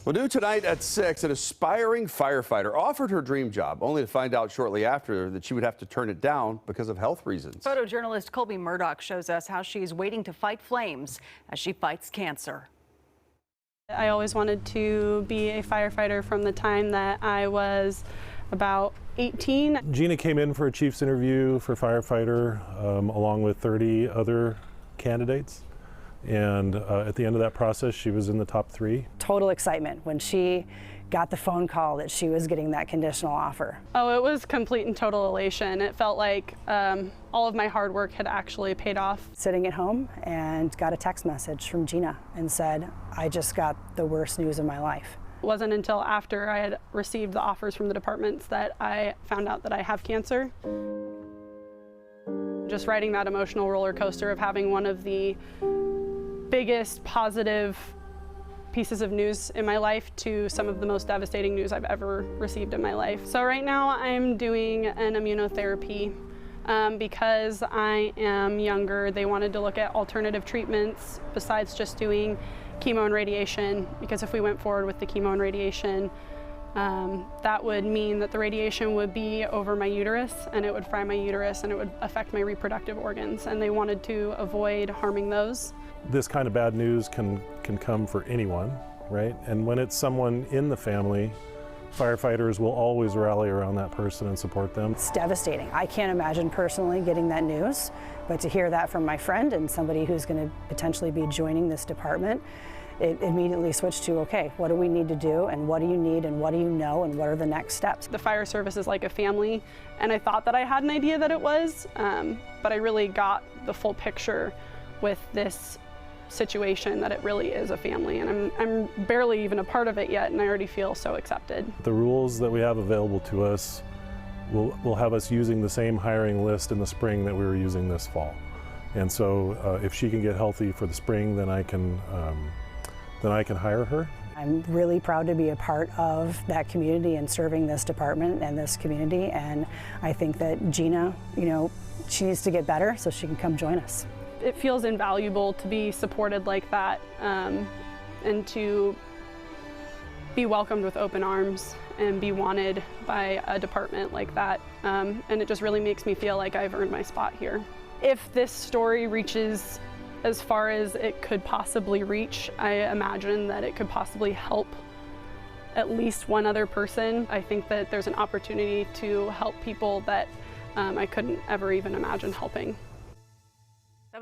Well, new tonight at 6, an aspiring firefighter offered her dream job, only to find out shortly after that she would have to turn it down because of health reasons. Photojournalist Colby Murdoch shows us how she's waiting to fight flames as she fights cancer. I always wanted to be a firefighter from the time that I was about 18. Gina came in for a chief's interview for firefighter along with 30 other candidates. And at the end of that process, she was in the top 3. Total excitement when she got the phone call that she was getting that conditional offer. Oh, it was complete and total elation. It felt like all of my hard work had actually paid off. Sitting at home and got a text message from Gina and said, I just got the worst news of my life. It wasn't until after I had received the offers from the departments that I found out that I have cancer. Just riding that emotional roller coaster of having one of the biggest positive pieces of news in my life to some of the most devastating news I've ever received in my life. So right now I'm doing an immunotherapy because I am younger. They wanted to look at alternative treatments besides just doing chemo and radiation, because if we went forward with the chemo and radiation, that would mean that the radiation would be over my uterus and it would fry my uterus and it would affect my reproductive organs, and they wanted to avoid harming those. This kind of bad news can come for anyone, right? And when it's someone in the family, firefighters will always rally around that person and support them. It's devastating. I can't imagine personally getting that news, but to hear that from my friend and somebody who's going to potentially be joining this department, it immediately switched to, okay, what do we need to do, and what do you need, and what do you know, and what are the next steps? The fire service is like a family, and I thought that I had an idea that it was, but I really got the full picture with this situation that it really is a family, and I'm barely even a part of it yet, and I already feel so accepted. The rules that we have available to us will have us using the same hiring list in the spring that we were using this fall. And so if she can get healthy for the spring, then I can hire her. I'm really proud to be a part of that community and serving this department and this community, and I think that Gina, she needs to get better so she can come join us. It feels invaluable to be supported like that, and to be welcomed with open arms and be wanted by a department like that, and it just really makes me feel like I've earned my spot here. If this story reaches as far as it could possibly reach, I imagine that it could possibly help at least one other person. I think that there's an opportunity to help people that I couldn't ever even imagine helping.